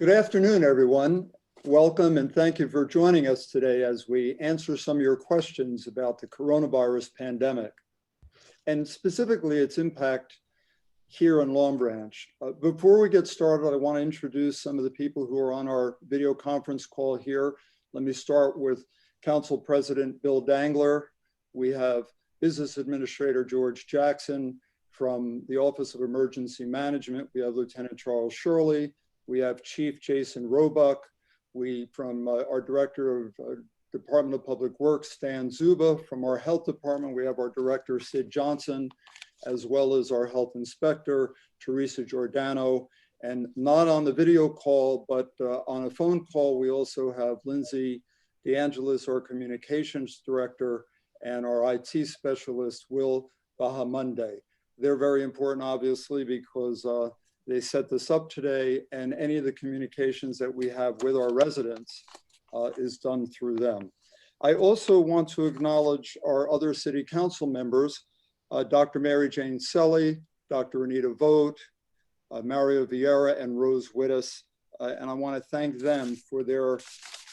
Good afternoon, everyone. Welcome and thank you for joining us today as we answer some of your questions about the coronavirus pandemic and specifically its impact here in Long Branch. Before we get started, I want to introduce some of the people who are on our video conference call here. Let me start with Council President Bill Dangler. We have Business Administrator George Jackson. From the Office of Emergency Management, we have Lieutenant Charles Shirley. We have Chief Jason Roebuck. From our Director of Department of Public Works, Stan Zuba. From our Health Department, we have our Director, Sid Johnson, as well as our Health Inspector, Teresa Giordano. And not on the video call, but on a phone call, we also have Lindsay DeAngelis, our Communications Director, and our IT Specialist, Will Bahamonde. They're very important, obviously, because they set this up today, and any of the communications that we have with our residents is done through them. I also want to acknowledge our other City Council members, Dr. Mary Jane Selly, Dr. Anita Vogt, Mario Vieira, and Rose Wittes. And I want to thank them for their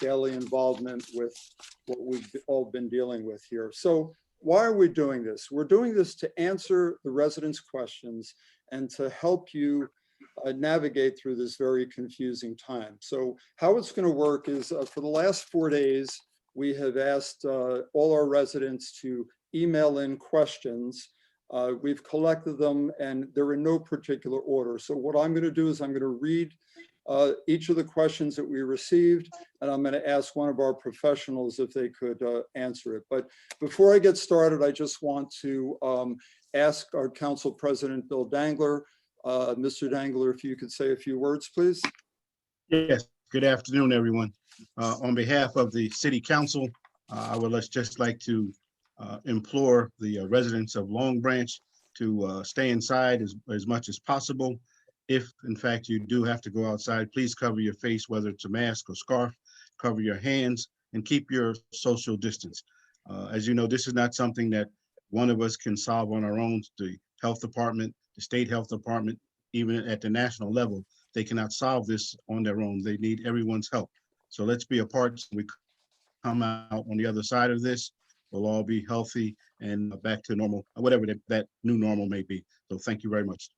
daily involvement with what we've all been dealing with here. So why are we doing this? We're doing this to answer the residents' questions and to help you navigate through this very confusing time. So how it's going to work is for the last 4 days, we have asked all our residents to email in questions. We've collected them and they're in no particular order. So what I'm going to do is I'm going to read each of the questions that we received, and I'm going to ask one of our professionals if they could answer it. But before I get started, I just want to ask our Council President, Bill Dangler. Mr. Dangler, if you could say a few words, please. Yes, good afternoon, everyone. On behalf of the City Council, I would just like to implore the residents of Long Branch to stay inside as much as possible. If, in fact, you do have to go outside, please cover your face, whether it's a mask or scarf, cover your hands, and keep your social distance. As you know, this is not something that one of us can solve on our own. The Health Department, the State Health Department, even at the national level, they cannot solve this on their own. They need everyone's help. So let's be a part. So we come out on the other side of this, we'll all be healthy and back to normal, whatever that new normal may be. So thank you very much.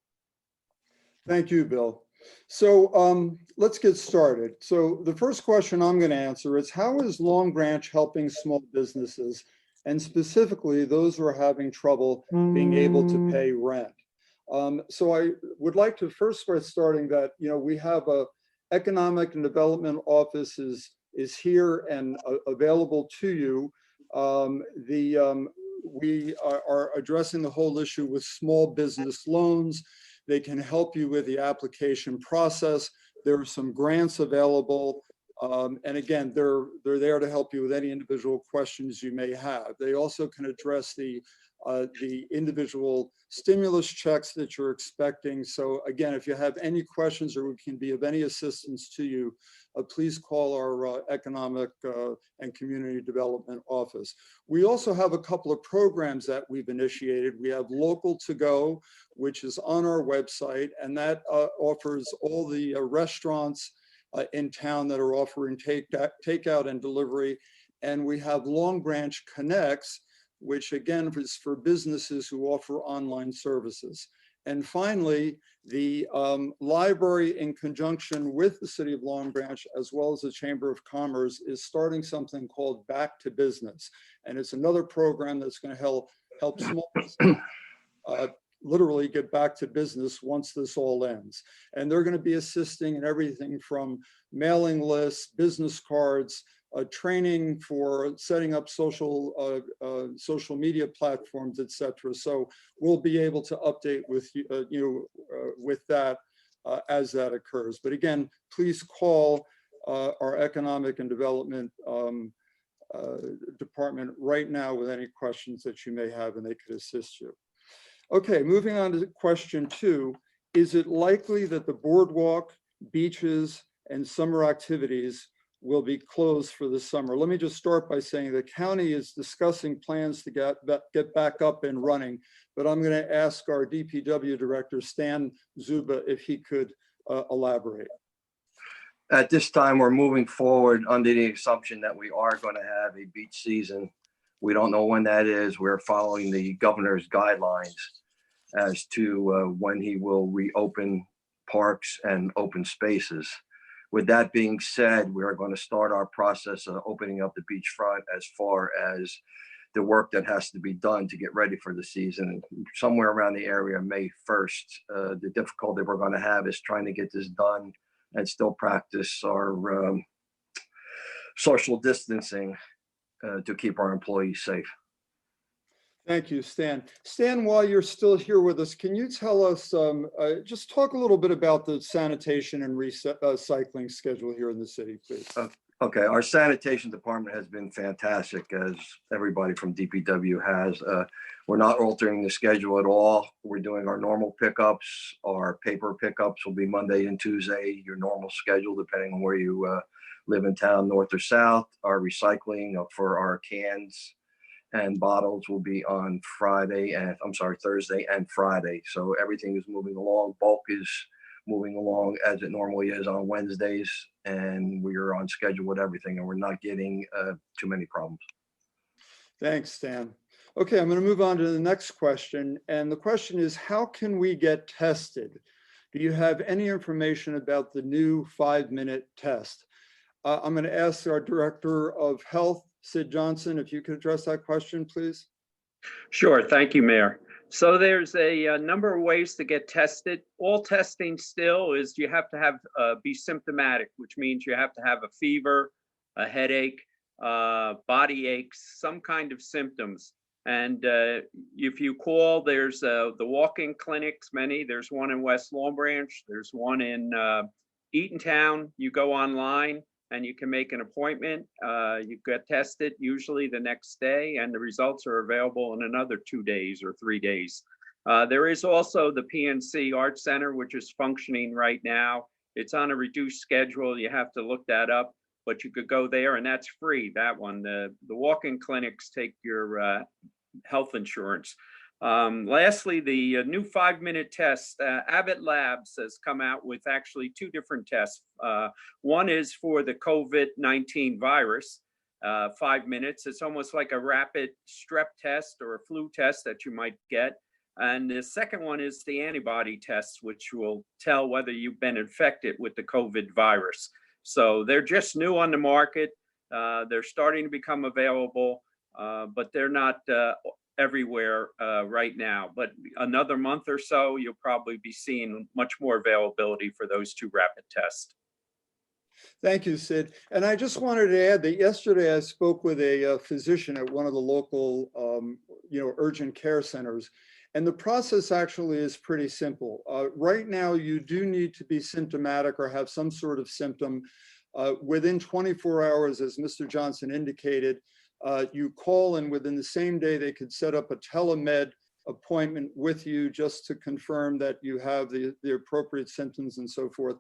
Thank you, Bill. So let's get started. So the first question I'm going to answer is, how is Long Branch helping small businesses, and specifically those who are having trouble being able to pay rent? So I would like to first start starting that, we have a economic and development office is here and available to you. We are addressing the whole issue with small business loans. They can help you with the application process. There are some grants available. And again, they're there to help you with any individual questions you may have. They also can address the individual stimulus checks that you're expecting. So again, if you have any questions or we can be of any assistance to you, please call our Economic and Community Development Office. We also have a couple of programs that we've initiated. We have Local to Go, which is on our website, and that offers all the restaurants in town that are offering takeout and delivery. And we have Long Branch Connects, which again is for businesses who offer online services. And finally, the library, in conjunction with the City of Long Branch, as well as the Chamber of Commerce, is starting something called Back to Business. And it's another program that's going to help small businesses literally get back to business once this all ends. And they're going to be assisting in everything from mailing lists, business cards, training for setting up social media platforms, etc. So we'll be able to update with you with that as that occurs. But again, please call our Economic and Development Department right now with any questions that you may have, and they could assist you. Okay, moving on to question 2. Is it likely that the boardwalk, beaches, and summer activities will be closed for the summer? Let me just start by saying the county is discussing plans to get back up and running, but I'm going to ask our DPW director, Stan Zuba, if he could elaborate. At this time, we're moving forward under the assumption that we are going to have a beach season. We don't know when that is. We're following the governor's guidelines as to when he will reopen parks and open spaces. With that being said, we are going to start our process of opening up the beachfront as far as the work that has to be done to get ready for the season. Somewhere around the area, May 1st. The difficulty we're going to have is trying to get this done and still practice our social distancing to keep our employees safe. Thank you, Stan. Stan, while you're still here with us, can you tell us, just talk a little bit about the sanitation and recycling schedule here in the city, please? Okay, our sanitation department has been fantastic, as everybody from DPW has. We're not altering the schedule at all. We're doing our normal pickups. Our paper pickups will be Monday and Tuesday, your normal schedule, depending on where you live in town, north or south. Our recycling for our cans and bottles will be on Thursday and Friday. So everything is moving along. Bulk is moving along as it normally is on Wednesdays, and we are on schedule with everything, and we're not getting too many problems. Thanks, Stan. Okay, I'm going to move on to the next question. And the question is, how can we get tested? Do you have any information about the new 5-minute test? I'm going to ask our Director of Health, Sid Johnson, if you could address that question, please. Sure. Thank you, Mayor. So there's a number of ways to get tested. All testing still is you have to be symptomatic, which means you have to have a fever, a headache, body aches, some kind of symptoms. And if you call, there's the walk-in clinics, many. There's one in West Long Branch. There's one in Eatontown. You go online and you can make an appointment. You get tested usually the next day, and the results are available in another 2 days or 3 days. There is also the PNC Art Center, which is functioning right now. It's on a reduced schedule. You have to look that up, but you could go there, and that's free, that one. The walk-in clinics take your health insurance. Lastly, the new 5-minute test, Abbott Labs has come out with actually 2 different tests. One is for the COVID-19 virus, 5 minutes. It's almost like a rapid strep test or a flu test that you might get. And the second one is the antibody test, which will tell whether you've been infected with the COVID virus. So they're just new on the market. They're starting to become available, but they're not everywhere right now. But another month or so, you'll probably be seeing much more availability for those 2 rapid tests. Thank you, Sid. And I just wanted to add that yesterday I spoke with a physician at one of the local, urgent care centers. And the process actually is pretty simple. Right now, you do need to be symptomatic or have some sort of symptom. Within 24 hours, as Mr. Johnson indicated, you call, and within the same day, they could set up a telemed appointment with you just to confirm that you have the appropriate symptoms and so forth.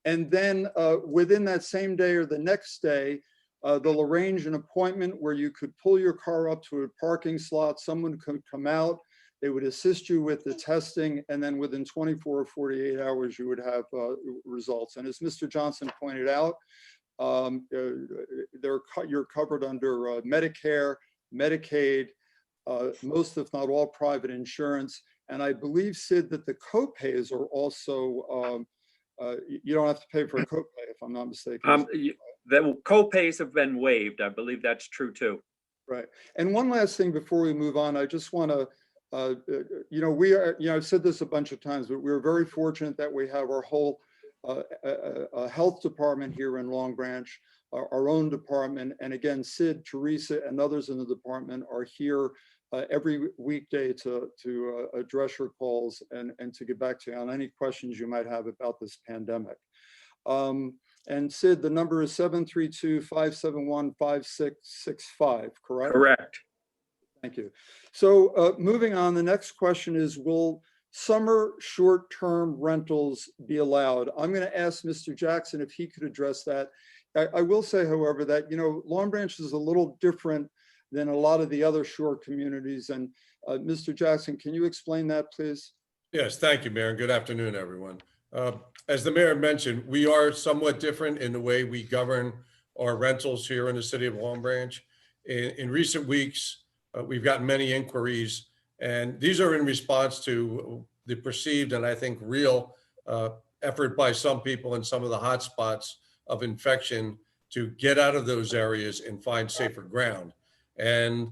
And then within that same day or the next day, they'll arrange an appointment where you could pull your car up to a parking slot. Someone could come out. They would assist you with the testing, and then within 24 or 48 hours, you would have results. And as Mr. Johnson pointed out, you're covered under Medicare, Medicaid, most if not all private insurance. And I believe, Sid, that the copays are also, you don't have to pay for a copay, if I'm not mistaken. The copays have been waived. I believe that's true too. Right. And one last thing before we move on, I just want to, we are, I've said this a bunch of times, but we're very fortunate that we have our whole health department here in Long Branch, our own department. And again, Sid, Teresa, and others in the department are here every weekday to address your calls and to get back to you on any questions you might have about this pandemic. And Sid, the number is 732-571-5665, correct? Correct. Thank you. So moving on, the next question is, will summer short-term rentals be allowed? I'm going to ask Mr. Jackson if he could address that. I will say, however, that, Long Branch is a little different than a lot of the other shore communities. And Mr. Jackson, can you explain that, please? Yes, thank you, Mayor. Good afternoon, everyone. as the mayor mentioned, we are somewhat different in the way we govern our rentals here in the city of Long Branch. In recent weeks, we've gotten many inquiries, and these are in response to the perceived and I think real effort by some people in some of the hot spots of infection to get out of those areas and find safer ground. And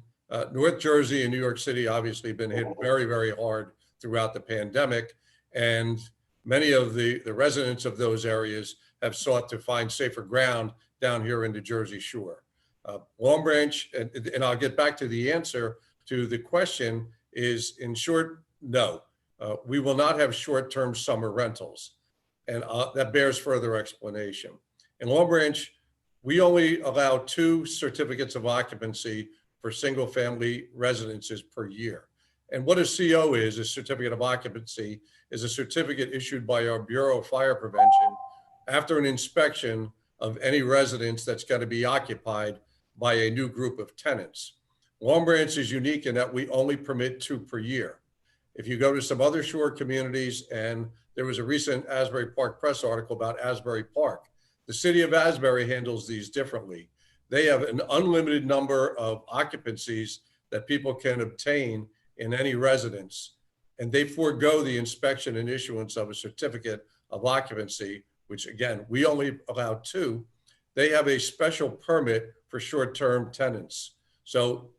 North Jersey and New York City obviously been hit very, very hard throughout the pandemic. And many of the residents of those areas have sought to find safer ground down here in the Jersey Shore. Long Branch, and I'll get back to the answer to the question, is in short, no. We will not have short-term summer rentals. And that bears further explanation. In Long Branch, we only allow 2 certificates of occupancy for single-family residences per year. And what a CO is, a certificate of occupancy, is a certificate issued by our Bureau of Fire Prevention after an inspection of any residence that's going to be occupied by a new group of tenants. Long Branch is unique in that we only permit 2 per year. If you go to some other shore communities, and there was a recent Asbury Park Press article about Asbury Park, the city of Asbury handles these differently. They have an unlimited number of occupancies that people can obtain in any residence, and they forego the inspection and issuance of a certificate of occupancy, which again, we only allow 2. They have a special permit for short-term tenants. So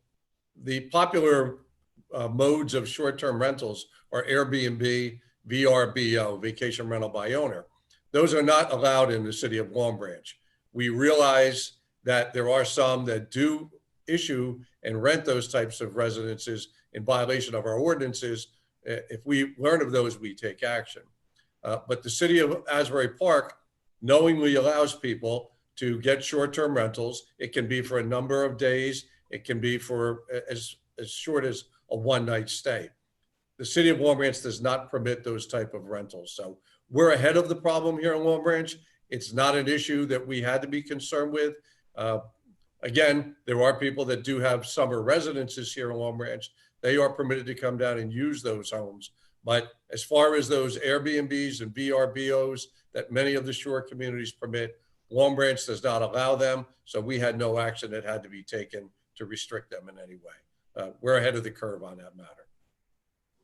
the popular modes of short-term rentals are Airbnb, VRBO, vacation rental by owner. Those are not allowed in the city of Long Branch. We realize that there are some that do issue and rent those types of residences in violation of our ordinances. If we learn of those, we take action. But the city of Asbury Park knowingly allows people to get short-term rentals. It can be for a number of days. It can be for as short as a one-night stay. The city of Long Branch does not permit those type of rentals. So we're ahead of the problem here in Long Branch. It's not an issue that we had to be concerned with. Again, there are people that do have summer residences here in Long Branch. They are permitted to come down and use those homes. But as far as those Airbnbs and VRBOs that many of the shore communities permit, Long Branch does not allow them. So we had no action that had to be taken to restrict them in any way. We're ahead of the curve on that matter.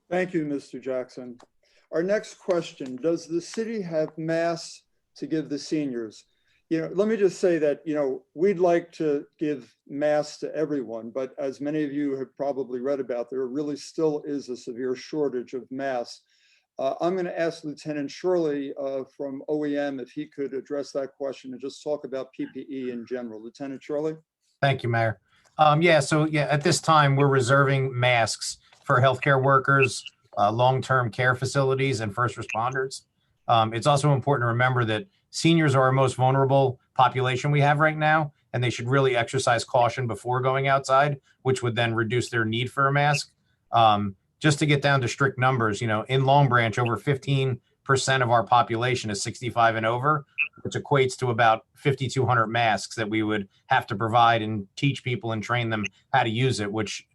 Thank you, Mr. Jackson. Our next question, does the city have masks to give the seniors? Let me just say that, we'd like to give masks to everyone, but as many of you have probably read about, there really still is a severe shortage of masks. I'm going to ask Lieutenant Shirley from OEM if he could address that question and just talk about PPE in general. Lieutenant Shirley? Thank you, Mayor. At this time, we're reserving masks for healthcare workers, long-term care facilities, and first responders. It's also important to remember that seniors are our most vulnerable population we have right now, and they should really exercise caution before going outside, which would then reduce their need for a mask. Just to get down to strict numbers, in Long Branch, over 15% of our population is 65 and over, which equates to about 5,200 masks that we would have to provide and teach people and train them how to use it, which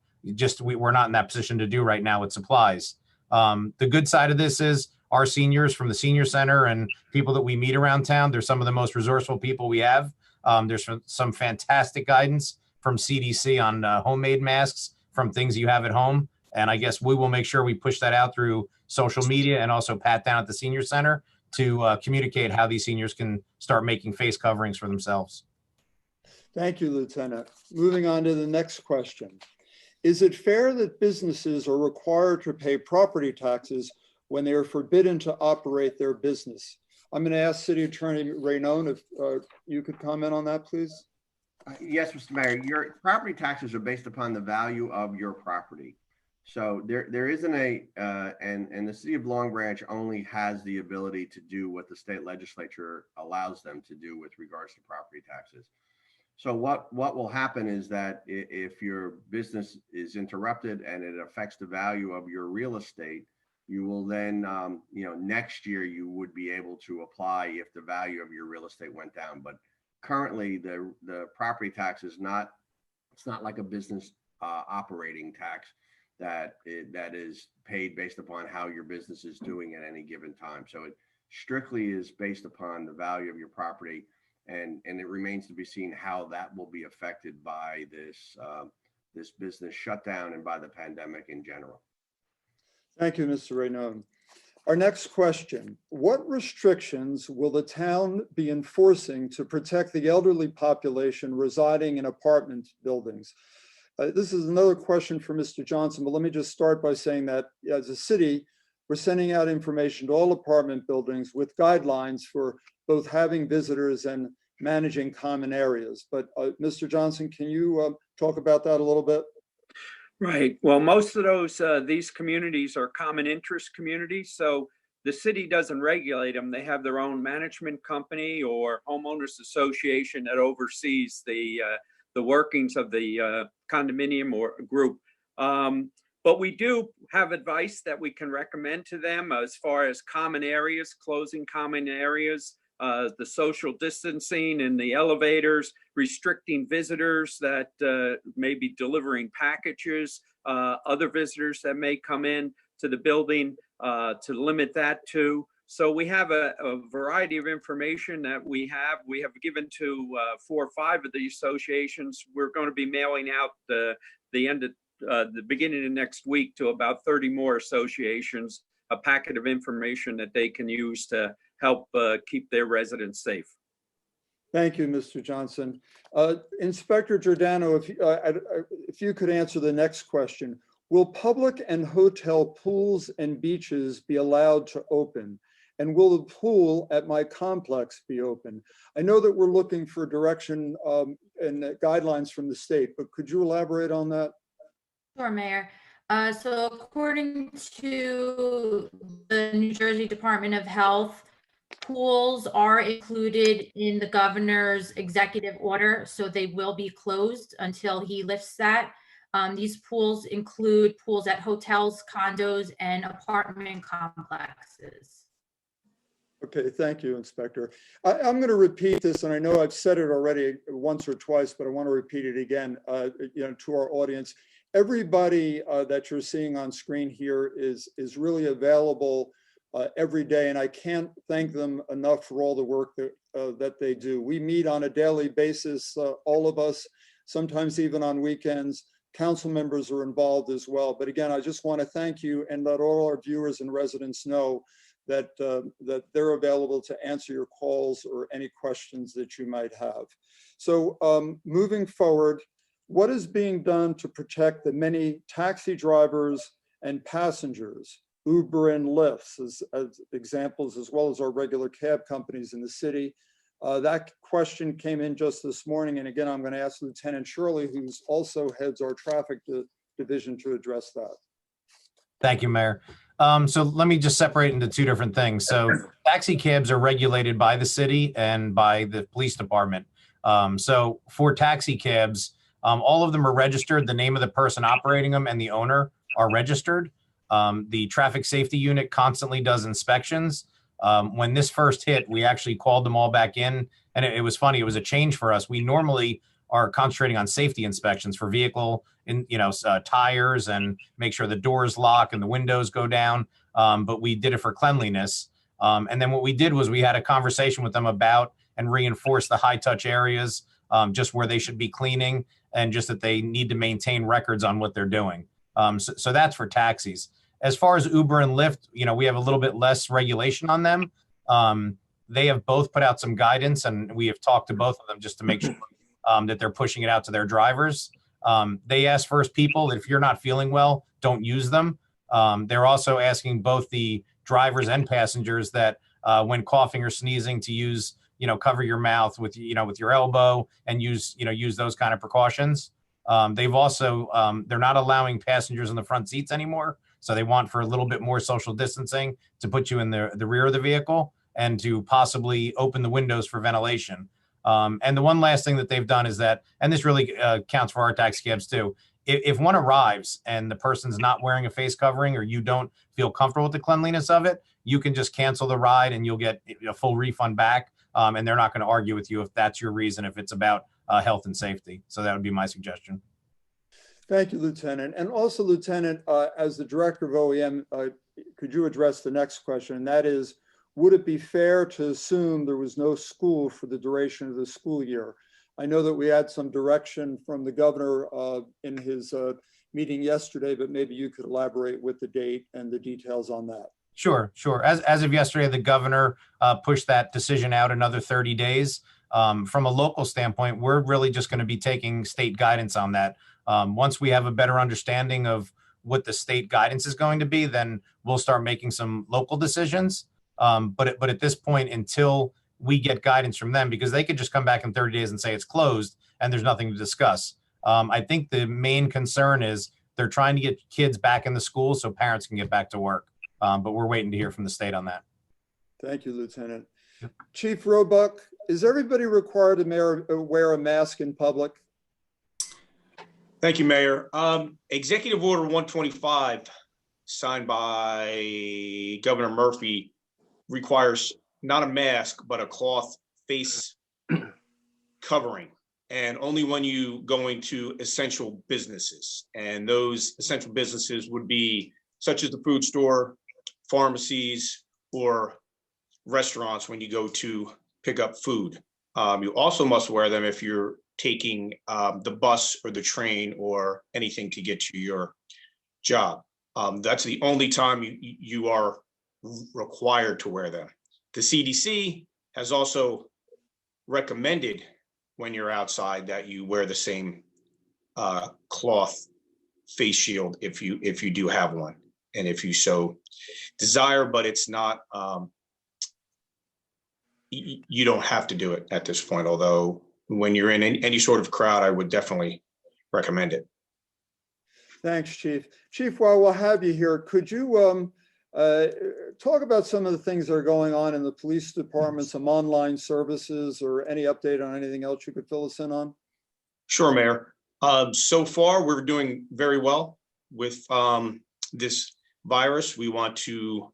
we're not in that position to do right now with supplies. The good side of this is our seniors from the senior center and people that we meet around town, they're some of the most resourceful people we have. There's some fantastic guidance from CDC on homemade masks from things you have at home. And I guess we will make sure we push that out through social media and also pat down at the senior center to communicate how these seniors can start making face coverings for themselves. Thank you, Lieutenant. Moving on to the next question. Is it fair that businesses are required to pay property taxes when they are forbidden to operate their business? I'm going to ask City Attorney Rainone if you could comment on that, please. Yes, Mr. Mayor, your property taxes are based upon the value of your property. So there isn't and the city of Long Branch only has the ability to do what the state legislature allows them to do with regards to property taxes. So what will happen is that if your business is interrupted and it affects the value of your real estate, you will then, next year you would be able to apply if the value of your real estate went down. But currently the property tax is not, it's not like a business operating tax that is paid based upon how your business is doing at any given time. So strictly is based upon the value of your property. And it remains to be seen how that will be affected by this business shutdown and by the pandemic in general. Thank you, Mr. Raynon. Our next question: what restrictions will the town be enforcing to protect the elderly population residing in apartment buildings? This is another question for Mr. Johnson, but let me just start by saying that as a city, we're sending out information to all apartment buildings with guidelines for both having visitors and managing common areas. But Mr. Johnson, can you talk about that a little bit? Right. Well, most of these communities are common interest communities. So the city doesn't regulate them. They have their own management company or homeowners association that oversees the workings of the condominium or group. But we do have advice that we can recommend to them as far as common areas, closing common areas, the social distancing in the elevators, restricting visitors that may be delivering packages, other visitors that may come in to the building, to limit that too. So we have a variety of information that we have given to 4 or 5 of the associations. We're going to be mailing out the beginning of next week to about 30 more associations, a packet of information that they can use to help keep their residents safe. Thank you, Mr. Johnson. Inspector Giordano, if you could answer the next question: will public and hotel pools and beaches be allowed to open? And will the pool at my complex be open? I know that we're looking for direction and guidelines from the state, but could you elaborate on that? Sure, Mayor. So according to the New Jersey Department of Health, pools are included in the governor's executive order, so they will be closed until he lifts that. These pools include pools at hotels, condos, and apartment complexes. Okay, thank you, Inspector. I'm going to repeat this, and I know I've said it already once or twice, but I want to repeat it again, to our audience. Everybody that you're seeing on screen here is really available every day, and I can't thank them enough for all the work that they do. We meet on a daily basis, all of us, sometimes even on weekends. Council members are involved as well. But again, I just want to thank you and let all our viewers and residents know that they're available to answer your calls or any questions that you might have. So moving forward, what is being done to protect the many taxi drivers and passengers, Uber and Lyft as examples, as well as our regular cab companies in the city? That question came in just this morning. And again, I'm going to ask Lieutenant Shirley, who's also heads our traffic division, to address that. Thank you, Mayor. So let me just separate into 2 different things. So taxi cabs are regulated by the city and by the police department. So for taxi cabs, all of them are registered. The name of the person operating them and the owner are registered. The traffic safety unit constantly does inspections. When this first hit, we actually called them all back in, and it was funny. It was a change for us. We normally are concentrating on safety inspections for vehicle tires and make sure the doors lock and the windows go down. But we did it for cleanliness. And then what we did was we had a conversation with them about and reinforce the high touch areas, just where they should be cleaning, and just that they need to maintain records on what they're doing. So that's for taxis. As far as Uber and Lyft, we have a little bit less regulation on them. They have both put out some guidance, and we have talked to both of them just to make sure that they're pushing it out to their drivers. They ask first people that if you're not feeling well, don't use them. They're also asking both the drivers and passengers that when coughing or sneezing to use, cover your mouth with your elbow and use those kind of precautions. They've also, they're not allowing passengers in the front seats anymore. So they want for a little bit more social distancing to put you in the rear of the vehicle and to possibly open the windows for ventilation. And the one last thing that they've done is that, and this really counts for our taxi cabs too, if one arrives and the person's not wearing a face covering or you don't feel comfortable with the cleanliness of it, you can just cancel the ride and you'll get a full refund back. And they're not going to argue with you if that's your reason, if it's about health and safety. So that would be my suggestion. Thank you, Lieutenant. And also, Lieutenant, as the Director of OEM, could you address the next question? And that is, would it be fair to assume there was no school for the duration of the school year? I know that we had some direction from the governor in his meeting yesterday, but maybe you could elaborate with the date and the details on that. Sure, sure. As of yesterday, the governor pushed that decision out another 30 days. From a local standpoint, we're really just going to be taking state guidance on that. Once we have a better understanding of what the state guidance is going to be, then we'll start making some local decisions. But at this point, until we get guidance from them, because they could just come back in 30 days and say it's closed and there's nothing to discuss. I think the main concern is they're trying to get kids back in the school so parents can get back to work. But we're waiting to hear from the state on that. Thank you, Lieutenant. Chief Roebuck, is everybody required to wear a mask in public? Thank you, Mayor. Executive Order 125, signed by Governor Murphy, requires not a mask, but a cloth face covering, and only when you go into essential businesses. And those essential businesses would be such as the food store, pharmacies, or restaurants when you go to pick up food. You also must wear them if you're taking the bus or the train or anything to get to your job. That's the only time you are required to wear them. The CDC has also recommended when you're outside that you wear the same cloth face shield if you do have one, and if you so desire, but it's not, you don't have to do it at this point, although when you're in any sort of crowd, I would definitely recommend it. Thanks, Chief. Chief, while we'll have you here, could you talk about some of the things that are going on in the police department, some online services, or any update on anything else you could fill us in on? Sure, Mayor. So far, we're doing very well with this virus. We want to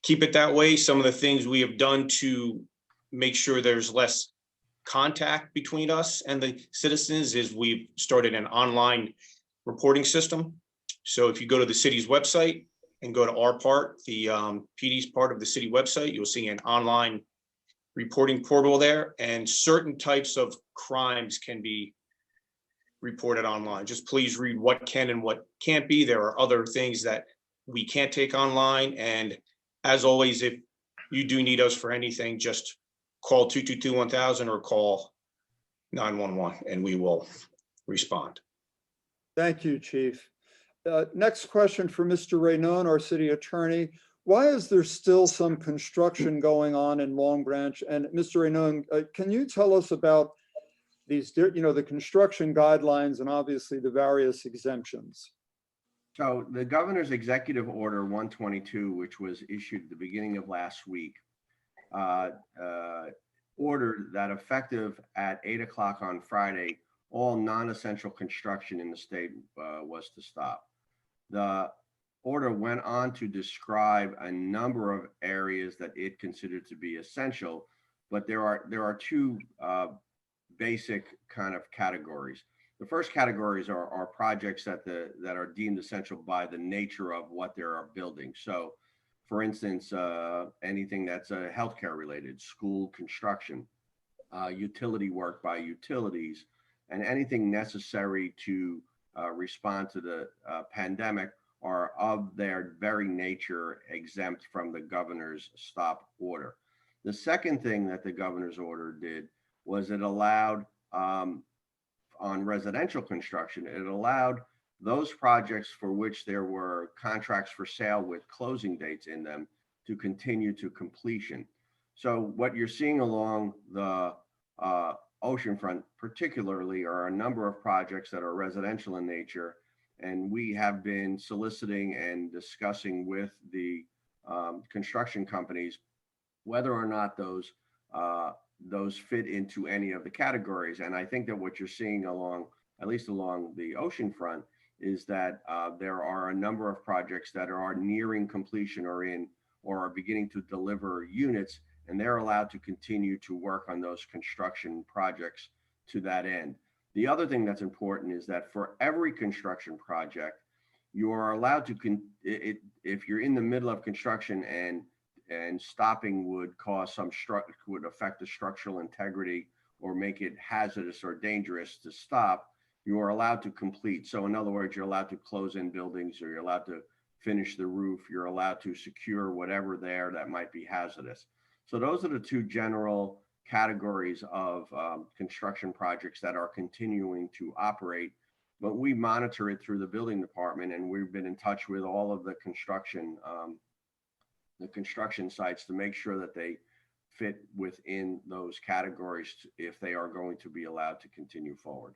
keep it that way. Some of the things we have done to make sure there's less contact between us and the citizens is we've started an online reporting system. So if you go to the city's website and go to our part, the PD's part of the city website, you'll see an online reporting portal there, and certain types of crimes can be reported online. Just please read what can and what can't be. There are other things that we can't take online. And as always, if you do need us for anything, just call 222-1000 or call 911 and we will respond. Thank you, Chief. Next question for Mr. Raynon, our city attorney. Why is there still some construction going on in Long Branch? And Mr. Raynon, can you tell us about these, the construction guidelines and obviously the various exemptions? So the governor's executive order 122, which was issued at the beginning of last week, ordered that effective at 8 o'clock on Friday, all non-essential construction in the state was to stop. The order went on to describe a number of areas that it considered to be essential, but there are two basic kind of categories. The first categories are projects that are deemed essential by the nature of what they are building. So, for instance, anything that's healthcare related, school construction, utility work by utilities, and anything necessary to respond to the pandemic are of their very nature exempt from the governor's stop order. The second thing that the governor's order did was it allowed on residential construction, it allowed those projects for which there were contracts for sale with closing dates in them to continue to completion. So what you're seeing along the oceanfront particularly are a number of projects that are residential in nature, and we have been soliciting and discussing with the construction companies whether or not those fit into any of the categories. And I think that what you're seeing at least along the oceanfront, is that there are a number of projects that are nearing completion or are beginning to deliver units, and they're allowed to continue to work on those construction projects to that end. The other thing that's important is that for every construction project, you are allowed to, if you're in the middle of construction and and stopping would cause would affect the structural integrity or make it hazardous or dangerous to stop, you are allowed to complete. So in other words, you're allowed to close in buildings, or you're allowed to finish the roof, you're allowed to secure whatever there that might be hazardous. So those are the two general categories of construction projects that are continuing to operate, but we monitor it through the building department, and we've been in touch with all of the construction sites to make sure that they fit within those categories if they are going to be allowed to continue forward.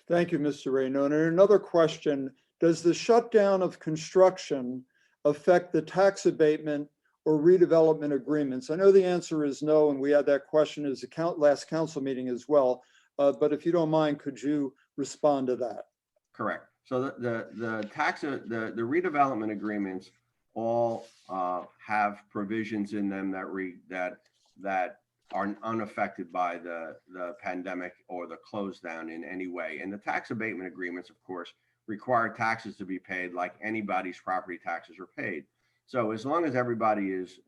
Thank you, Mr. Rayno. And another question, does the shutdown of construction affect the tax abatement or redevelopment agreements? I know the answer is no, and we had that question as a last council meeting as well. But if you don't mind, could you respond to that? Correct. So the redevelopment agreements all have provisions in them that are unaffected by the pandemic or the close down in any way. And the tax abatement agreements, of course, require taxes to be paid like anybody's property taxes are paid. So as long as everybody is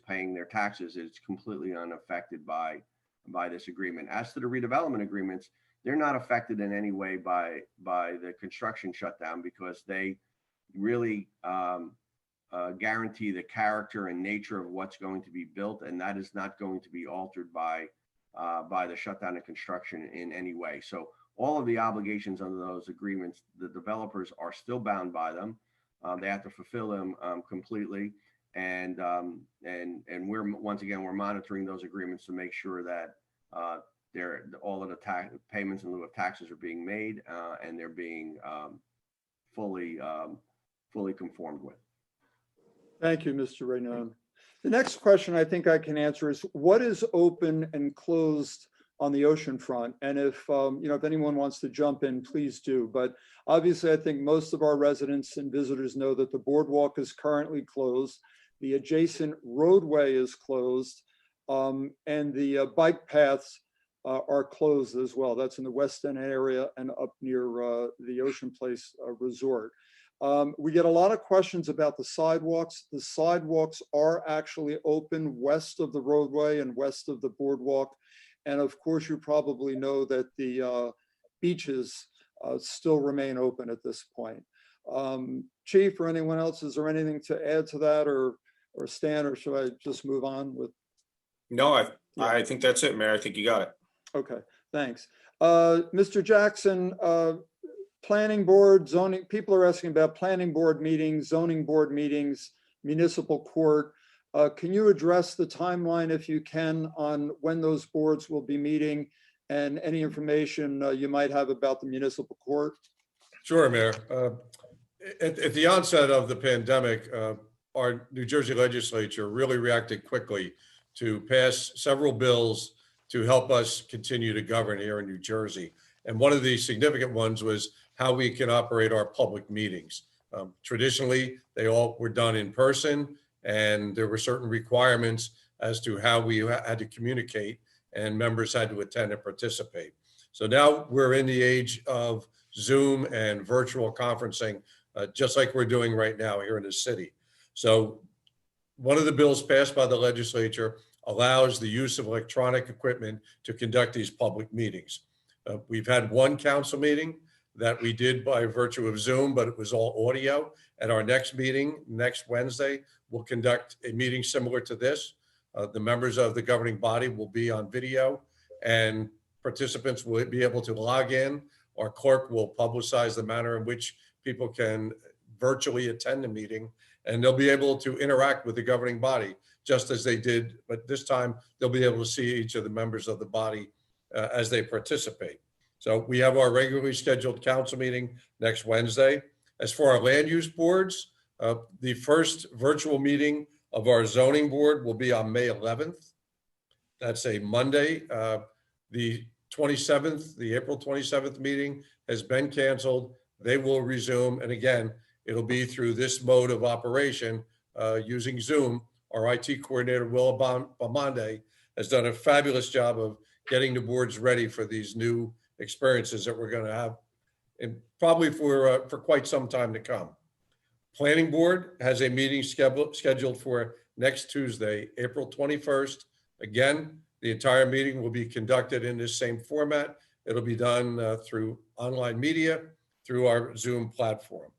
paying their taxes, it's completely unaffected by this agreement. As to the redevelopment agreements, they're not affected in any way by the construction shutdown, because they really guarantee the character and nature of what's going to be built, and that is not going to be altered by the shutdown of construction in any way. So all of the obligations under those agreements, the developers are still bound by them. They have to fulfill them completely, and we're monitoring those agreements to make sure that all of the payments in lieu of taxes are being made, and they're being fully conformed with. Thank you, Mr. Rayno. The next question I think I can answer is, what is open and closed on the ocean front? And if if anyone wants to jump in, please do. But obviously, I think most of our residents and visitors know that the boardwalk is currently closed. The adjacent roadway is closed, and the bike paths are closed as well. That's in the West End area and up near the Ocean Place Resort. We get a lot of questions about the sidewalks. The sidewalks are actually open west of the roadway and west of the boardwalk. And of course, you probably know that the beaches still remain open at this point. Chief or anyone else, is there anything to add to that, or Stan, or should I just move on with? No, I think that's it, Mayor. I think you got it. Okay, thanks. Mr. Jackson, planning board, zoning, people are asking about planning board meetings, zoning board meetings, municipal court. Can you address the timeline, if you can, on when those boards will be meeting, and any information you might have about the municipal court? Sure, Mayor. At the onset of the pandemic, our New Jersey legislature really reacted quickly to pass several bills to help us continue to govern here in New Jersey. And one of the significant ones was how we can operate our public meetings. Traditionally, they all were done in person, and there were certain requirements as to how we had to communicate, and members had to attend and participate. So now we're in the age of Zoom and virtual conferencing, just like we're doing right now here in the city. So one of the bills passed by the legislature allows the use of electronic equipment to conduct these public meetings. We've had one council meeting that we did by virtue of Zoom, but it was all audio. At our next meeting, next Wednesday, we'll conduct a meeting similar to this. The members of the governing body will be on video, and participants will be able to log in. Our clerk will publicize the manner in which people can virtually attend the meeting, and they'll be able to interact with the governing body just as they did, but this time they'll be able to see each of the members of the body as they participate. So we have our regularly scheduled council meeting next Wednesday. As for our land use boards, the first virtual meeting of our zoning board will be on May 11th. That's a Monday. The 27th, the April 27th meeting has been canceled. They will resume. And again, it'll be through this mode of operation using Zoom. Our IT coordinator, Will Bamonde, has done a fabulous job of getting the boards ready for these new experiences that we're going to have, and probably for quite some time to come. Planning Board has a meeting scheduled for next Tuesday, April 21st. Again, the entire meeting will be conducted in this same format. It'll be done through online media, through our Zoom platform.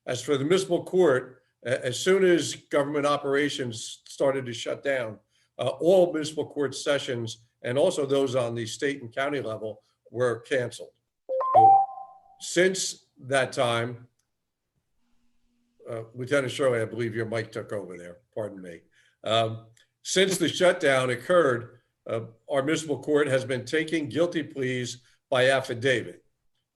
As for the municipal court, as soon as government operations started to shut down, all municipal court sessions and also those on the state and county level were canceled. So, since that time, Lieutenant Shirley, I believe your mic took over there, pardon me. Since the shutdown occurred, our municipal court has been taking guilty pleas by affidavit.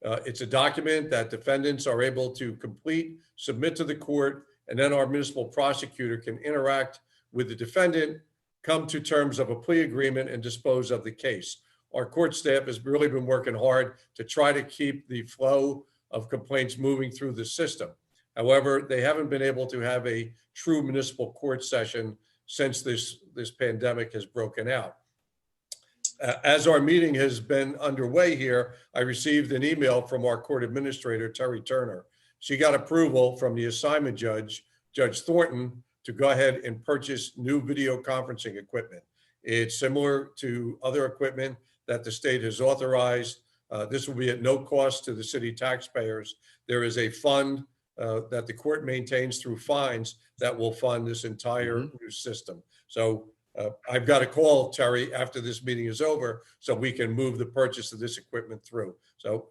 It's a document that defendants are able to complete, submit to the court, and then our municipal prosecutor can interact with the defendant, come to terms of a plea agreement, and dispose of the case. Our court staff has really been working hard to try to keep the flow of complaints moving through the system. However, they haven't been able to have a true municipal court session since this pandemic has broken out. As our meeting has been underway here, I received an email from our court administrator, Terry Turner. She got approval from the assignment judge, Judge Thornton, to go ahead and purchase new video conferencing equipment. It's similar to other equipment that the state has authorized. This will be at no cost to the city taxpayers. There is a fund that the court maintains through fines that will fund this entire new system. So I've got to call Terry after this meeting is over so we can move the purchase of this equipment through. So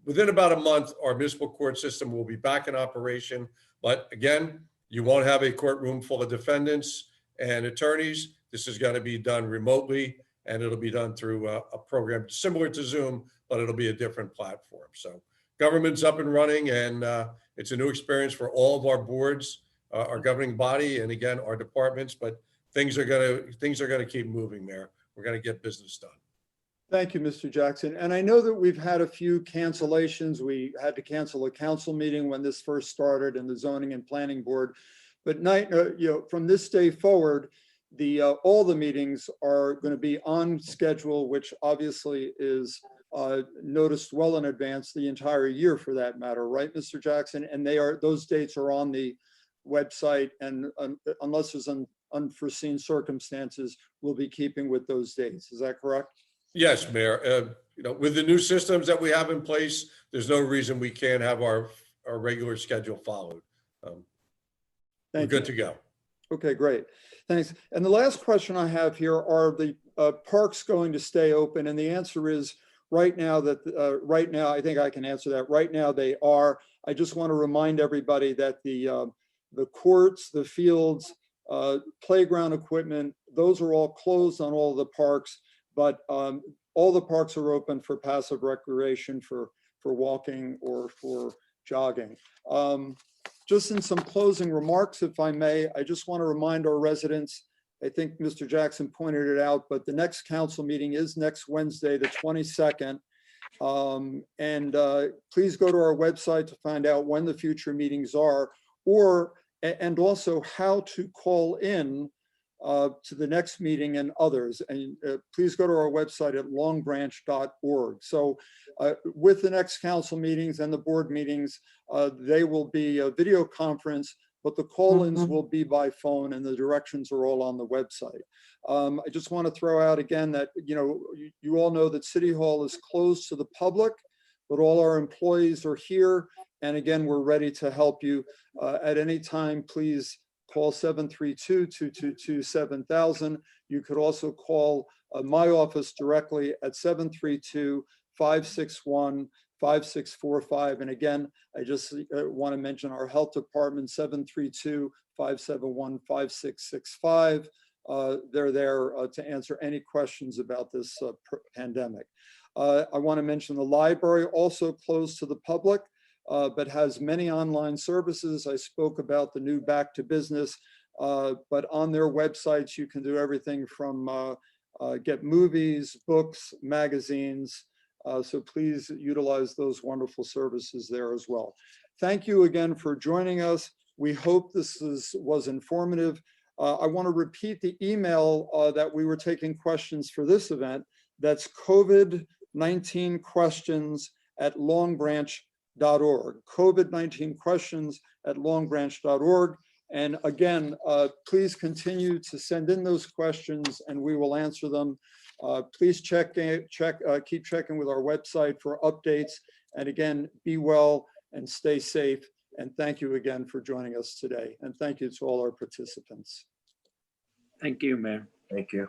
within about a month, our municipal court system will be back in operation. But again, you won't have a courtroom full of defendants and attorneys. This is going to be done remotely, and it'll be done through a program similar to Zoom, but it'll be a different platform. So government's up and running, and it's a new experience for all of our boards, our governing body, and again, our departments, but things are gonna keep moving, Mayor. We're gonna get business done. Thank you, Mr. Jackson. And I know that we've had a few cancellations. We had to cancel a council meeting when this first started in the Zoning and Planning Board. But from this day forward, all the meetings are going to be on schedule, which obviously is noticed well in advance, the entire year for that matter, right, Mr. Jackson? And those dates are on the website, and unless there's unforeseen circumstances, we'll be keeping with those dates. Is that correct? Yes, Mayor. With the new systems that we have in place, there's no reason we can't have our regular schedule followed. We're good to go. Okay, great. Thanks. And the last question I have here, are the parks going to stay open? And the answer is right now, I think I can answer that. Right now they are. I just want to remind everybody that the courts, the fields, playground equipment, those are all closed on all the parks, but all the parks are open for passive recreation, for walking or for jogging. Just in some closing remarks, if I may, I just want to remind our residents, I think Mr. Jackson pointed it out, but the next council meeting is next Wednesday, the 22nd. Please go to our website to find out when the future meetings are, and also how to call in to the next meeting and others. And please go to our website at longbranch.org. So with the next council meetings and the board meetings, they will be a video conference, but the call-ins will be by phone, and the directions are all on the website. I just want to throw out again that, you all know that City Hall is closed to the public, but all our employees are here. And again, we're ready to help you at any time. Please call 732-222-7000. You could also call my office directly at 732-561-5645. And again, I just want to mention our health department, 732-571-5665. They're there to answer any questions about this pandemic. I want to mention the library also closed to the public, but has many online services. I spoke about the new Back to Business, but on their websites, you can do everything from get movies, books, magazines. So please utilize those wonderful services there as well. Thank you again for joining us. We hope this was informative. I want to repeat the email that we were taking questions for this event. That's COVID-19 questions@longbranch.org. COVID-19 questions at longbranch.org. And again, please continue to send in those questions and we will answer them. Please keep checking with our website for updates. And again, be well and stay safe. And thank you again for joining us today. And thank you to all our participants. Thank you, Mayor. Thank you.